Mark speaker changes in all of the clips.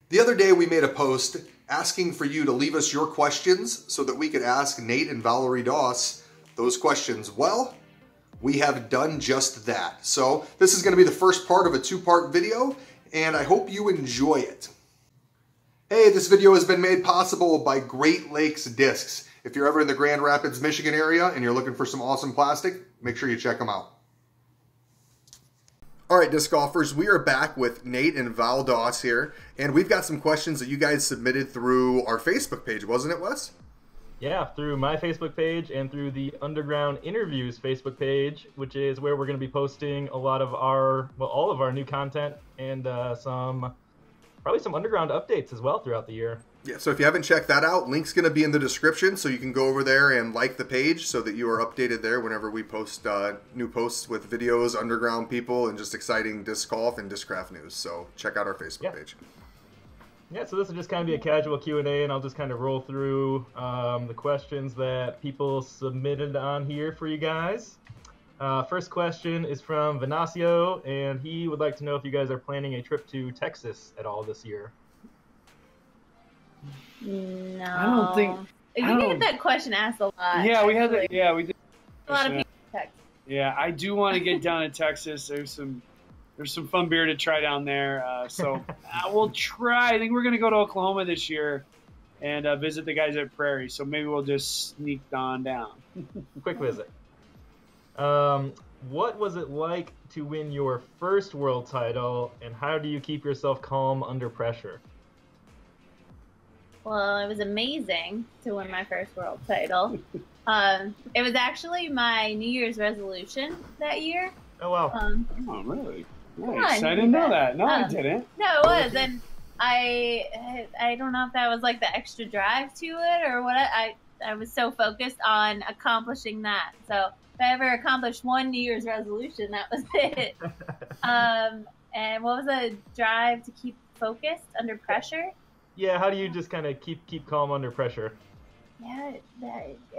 Speaker 1: The other day we made a post asking for you to leave us your questions so that we could ask Nate and Valarie Doss those questions. Well, we have done just that. So this is going to be the first part of a two-part video, and I hope you enjoy it. Hey, this video has been made possible by Great Lakes Discs. If you're ever in the Grand Rapids, Michigan area and you're looking for some awesome plastic, make sure you check them out. All right, disc golfers, we are back with Nate and Val Doss here, and we've got some questions that you guys submitted through our Facebook page, wasn't it, Wes?
Speaker 2: Yeah, through my Facebook page and through the Underground Interviews Facebook page, which is where we're going to be posting a lot of our, well, all of our new content and probably some Underground updates as well throughout the year.
Speaker 1: Yeah, so if you haven't checked that out, link's going to be in the description, so you can go over there and like the page so that you are updated there whenever we post new posts with videos, underground people, and just exciting disc golf and Discraft news. So check out our Facebook page.
Speaker 2: Yeah, so this will just kind of be a casual Q&A, and I'll just kind of roll through the questions that people submitted on here for you guys. First question is from Venasio, and he would like to know if you guys are planning a trip to Texas at all this year.
Speaker 3: No.
Speaker 4: I don't think.
Speaker 3: We get that question asked a lot.
Speaker 4: Yeah, we had that. Yeah, we did.
Speaker 3: A lot of people in Texas.
Speaker 4: Yeah, I do want to get down to Texas. There's some fun beer to try down there. So we'll try. I think we're gonna go to Oklahoma this year and visit the guys at Prairie. So maybe we'll just sneak on down.
Speaker 2: Quick visit. What was it like to win your first world title, and how do you keep yourself calm under pressure?
Speaker 3: Well, it was amazing to win my first world title. It was actually my New Year's resolution that year.
Speaker 2: Oh, wow.
Speaker 4: Oh, really? Nice. I didn't know that. No, I didn't.
Speaker 3: No, it was. And I don't know if that was like the extra drive to it or what. I was so focused on accomplishing that. So if I ever accomplished one New Year's resolution, that was it. And what was the drive to keep focused under pressure?
Speaker 2: Yeah, how do you just kind of keep calm under pressure?
Speaker 3: Yeah,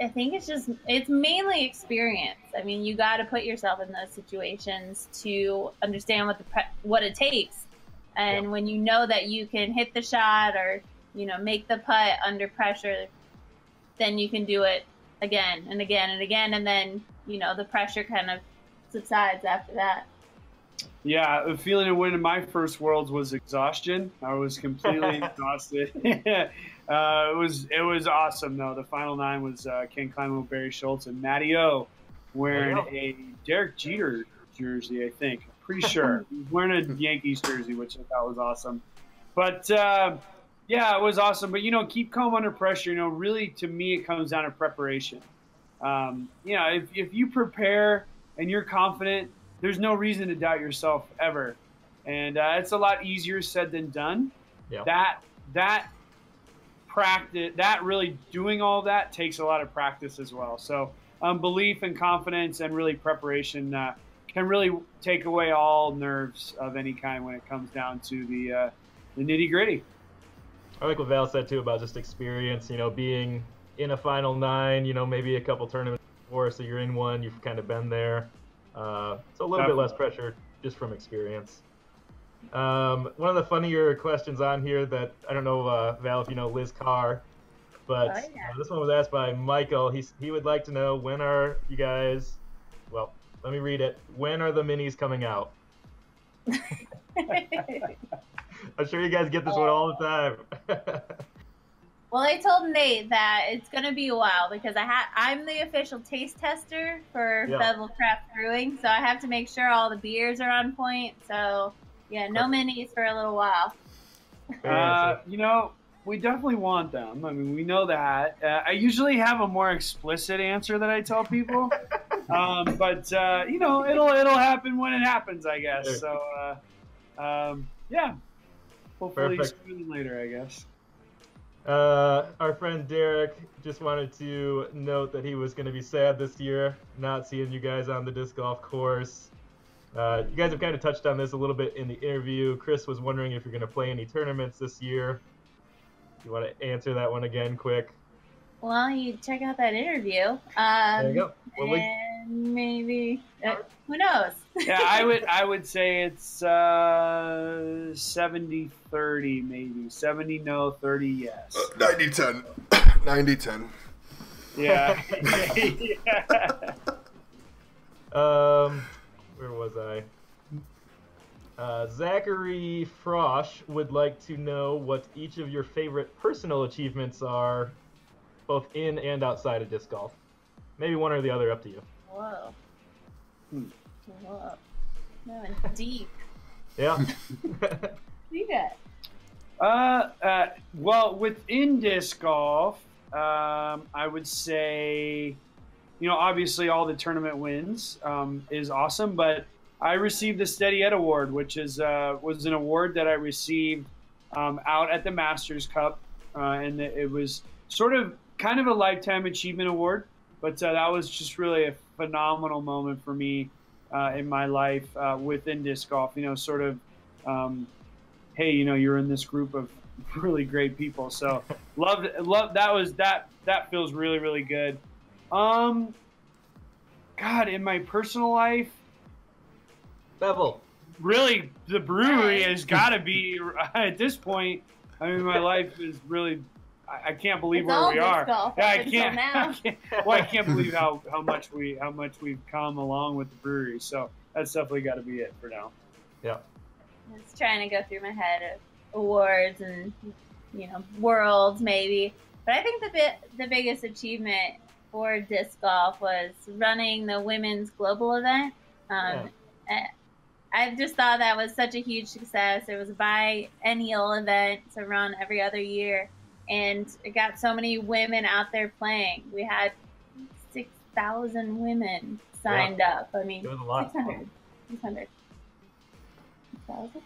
Speaker 3: I think it's mainly experience. I mean, you got to put yourself in those situations to understand what it takes. And when you know that you can hit the shot or, make the putt under pressure, then you can do it again and again and again. And then, the pressure kind of subsides after that.
Speaker 4: Yeah, the feeling of winning my first Worlds was exhaustion. I was completely exhausted. It was awesome, though. The final nine was Ken Kleinman, Barry Schultz, and Matty O wearing a Derek Jeter jersey, I think. I'm pretty sure. He was wearing a Yankees jersey, which I thought was awesome. But, yeah, it was awesome. But, keep calm under pressure. Really, to me, it comes down to preparation. If you prepare and you're confident, there's no reason to doubt yourself ever. And it's a lot easier said than done. Yeah. That practice, that really doing all that takes a lot of practice as well. So belief and confidence and really preparation can really take away all nerves of any kind when it comes down to the nitty gritty.
Speaker 2: I like what Val said too about just experience, being in a final nine, maybe a couple tournaments before, so you're in one, you've kind of been there. So a little bit less pressure just from experience. One of the funnier questions on here that, I don't know, Val, if you know Liz Carr, but this one was asked by Michael. He would like to know, when are you guys, well, let me read it. When are the minis coming out? I'm sure you guys get this one all the time.
Speaker 3: Well, I told Nate that it's going to be a while because I'm the official taste tester for Discraft Brewing, so I have to make sure all the beers are on point. So, yeah, no minis for a little while.
Speaker 4: We definitely want them. I mean, we know that. I usually have a more explicit answer that I tell people, but it'll happen when it happens, I guess. So, yeah, hopefully sooner than later, I guess.
Speaker 2: Our friend Derek just wanted to note that he was going to be sad this year, not seeing you guys on the disc golf course. You guys have kind of touched on this a little bit in the interview. Chris was wondering if you're going to play any tournaments this year. You want to answer that one again quick?
Speaker 3: Well, you check out that interview.
Speaker 2: There you go. Well,
Speaker 3: Maybe. Who knows?
Speaker 4: Yeah, I would say it's 70-30 maybe. 70 no, 30 yes.
Speaker 1: 90-10. 90-10.
Speaker 4: Yeah.
Speaker 2: Yeah. Where was I? Zachary Frosch would like to know what each of your favorite personal achievements are, both in and outside of disc golf. Maybe one or the other, up to you.
Speaker 3: Whoa. Whoa. That went deep.
Speaker 2: Yeah.
Speaker 3: You got.
Speaker 4: Well, within disc golf, I would say, obviously all the tournament wins is awesome, but I received the Steady Ed Award, which was an award that I received out at the Masters Cup, and it was kind of a lifetime achievement award, but that was just really a phenomenal moment for me in my life within disc golf. Hey, you're in this group of really great people, so love that feels really, really good. God, in my personal life,
Speaker 2: Bevel.
Speaker 4: really, the brewery has got to be at this point. I mean, my life is really. I can't believe
Speaker 3: It's
Speaker 4: where
Speaker 3: all
Speaker 4: we are.
Speaker 3: disc golf
Speaker 4: Yeah,
Speaker 3: up until now.
Speaker 4: I can't believe how much we've come along with the brewery. So that's definitely got to be it for now.
Speaker 2: Yeah.
Speaker 3: I was trying to go through my head of awards and worlds maybe, but I think the biggest achievement for disc golf was running the women's global event. I just thought that was such a huge success. It was a biennial event to run every other year, and it got so many women out there playing. We had 6,000 women signed up. I mean, 600. 600. 6,000?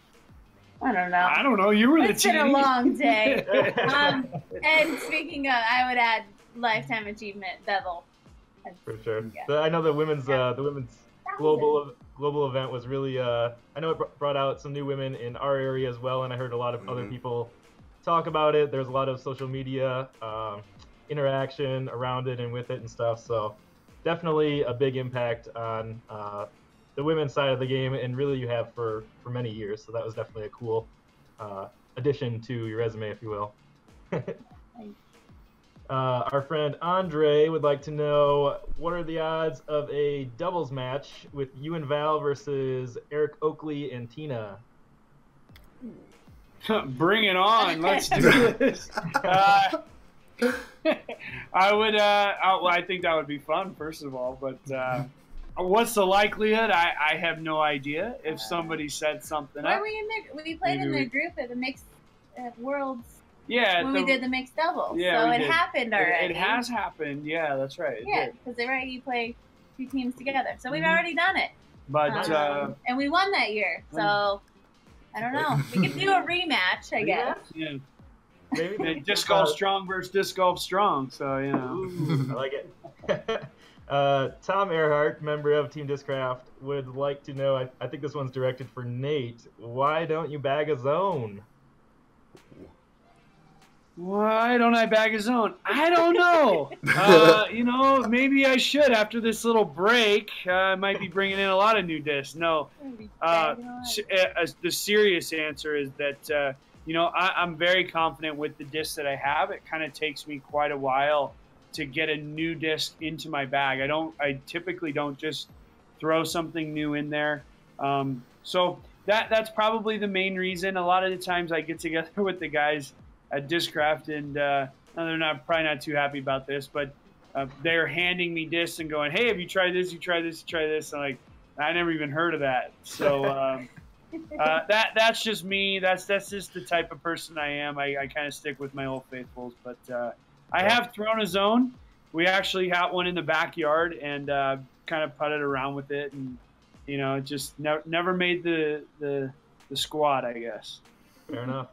Speaker 3: I don't know.
Speaker 4: You were the
Speaker 3: It's
Speaker 4: team.
Speaker 3: been a long day. And speaking of, I would add lifetime achievement, Bevel.
Speaker 2: For sure.
Speaker 3: Yeah.
Speaker 2: I know the women's global event was really. I know it brought out some new women in our area as well, and I heard a lot of other people talk about it. There's a lot of social media interaction around it and with it and stuff. So definitely a big impact on the women's side of the game, and really you have for many years. So that was definitely a cool addition to your resume, if you will. Our friend Andre would like to know, what are the odds of a doubles match with you and Val versus Eric Oakley and Tina?
Speaker 4: Bring it on. Let's do this. I think that would be fun, first of all, but what's the likelihood? I have no idea. If somebody said something up.
Speaker 3: We played in the group at the mixed Worlds.
Speaker 4: Yeah,
Speaker 3: when we did the mixed doubles.
Speaker 4: Yeah,
Speaker 3: so it happened already.
Speaker 4: It has happened. Yeah, that's right.
Speaker 3: Yeah, because you play two teams together. So we've already done it.
Speaker 4: But
Speaker 3: and we won that year. So I don't know. We could do a rematch, I guess.
Speaker 4: Yeah. Maybe disc golf strong versus disc golf strong. So
Speaker 2: Ooh, I like it. Tom Earhart, member of Team Discraft, would like to know. I think this one's directed for Nate. Why don't you bag a zone?
Speaker 4: Why don't I bag a zone? I don't know. Maybe I should after this little break. I might be bringing in a lot of new discs. No, the serious answer is that I'm very confident with the discs that I have. It kind of takes me quite a while to get a new disc into my bag. I typically don't just throw something new in there. So that's probably the main reason. A lot of the times I get together with the guys at Discraft, and they're probably not too happy about this, but they're handing me discs and going, "Hey, have you tried this? You try this? You try this?" And I never even heard of that. So that's just me. That's just the type of person I am. I kind of stick with my old faithfuls, but I have thrown a zone. We actually had one in the backyard and kind of putted around with it, and just never made the squad, I guess.
Speaker 2: Fair enough.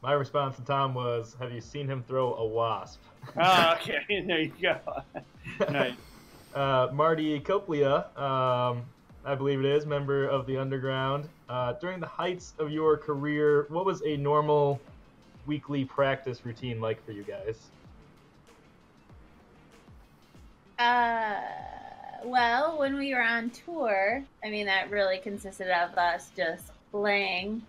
Speaker 2: My response to Tom was, have you seen him throw a wasp?
Speaker 4: Oh, okay. There you go. Nice.
Speaker 2: Marty Coplia, I believe it is, member of the Underground. During the heights of your career, what was a normal weekly practice routine like for you guys?
Speaker 3: Well, when we were on tour, I mean, that really consisted of us just playing,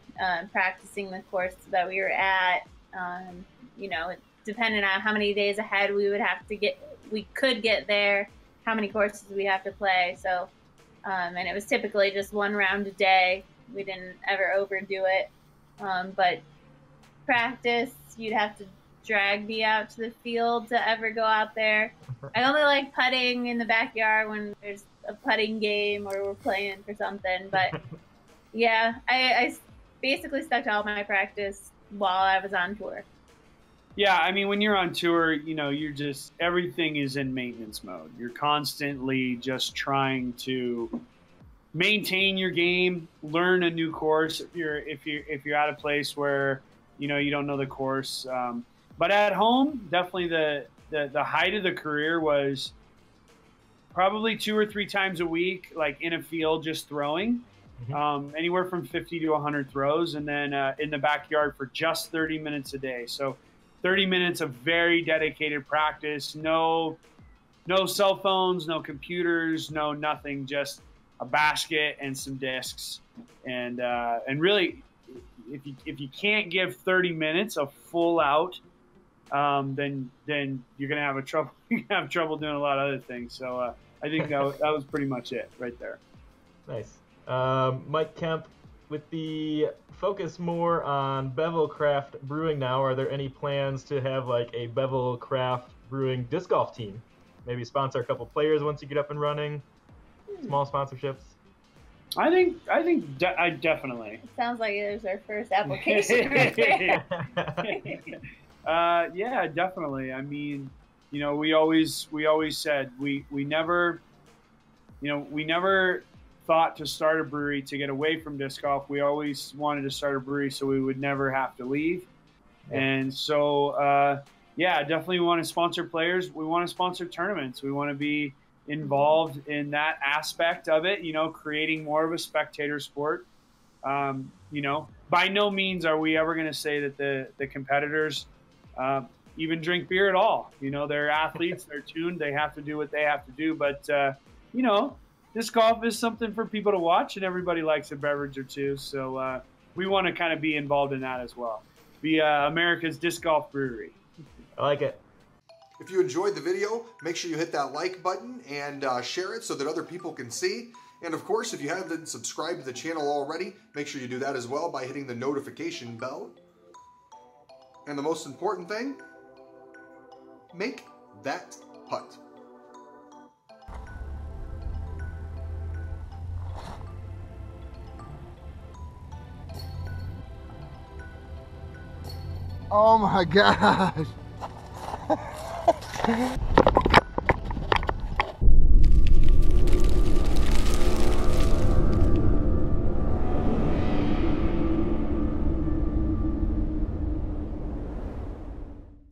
Speaker 3: practicing the course that we were at. Um, you know, depending on how many days ahead we could get there, how many courses we have to play. So, and it was typically just one round a day. We didn't ever overdo it. But practice, you'd have to drag me out to the field to ever go out there. I only like putting in the backyard when there's a putting game or we're playing for something. But yeah, I basically stuck to all my practice while I was on tour.
Speaker 4: Yeah, I mean, when you're on tour, you know, everything is in maintenance mode. You're constantly just trying to maintain your game, learn a new course. If you're at a place where you know you don't know the course, but at home, definitely the height of the career was probably 2 or 3 times a week, like in a field, just throwing. Anywhere from 50 to 100 throws, and then in the backyard for just 30 minutes a day. So 30 minutes of very dedicated practice, no cell phones, no computers, no nothing, just a basket and some discs. And really, if you can't give 30 minutes of full out, then you're gonna have trouble doing a lot of other things. So I think that was pretty much it right there.
Speaker 2: Nice. Mike Kemp, with the focus more on Bevel Craft Brewing now, are there any plans to have like a Bevel Craft Brewing disc golf team? Maybe sponsor a couple players once you get up and running? Small sponsorships?
Speaker 4: I think definitely.
Speaker 3: It sounds like it was our first application right there.
Speaker 4: Yeah, definitely. I mean, you know, we always said we never thought to start a brewery to get away from disc golf. We always wanted to start a brewery so we would never have to leave. Yeah. And so, yeah, definitely want to sponsor players. We want to sponsor tournaments. We want to be involved in that aspect of it, you know, creating more of a spectator sport. You know, by no means are we ever going to say that the competitors even drink beer at all. You know, they're athletes, they're tuned, they have to do what they have to do. But, you know, disc golf is something for people to watch, and everybody likes a beverage or two. So we want to kind of be involved in that as well. Be America's disc golf brewery.
Speaker 2: I like it.
Speaker 1: If you enjoyed the video, make sure you hit that like button and share it so that other people can see. And of course, if you haven't subscribed to the channel already, make sure you do that as well by hitting the notification bell. And the most important thing, make that putt.
Speaker 5: Oh my gosh.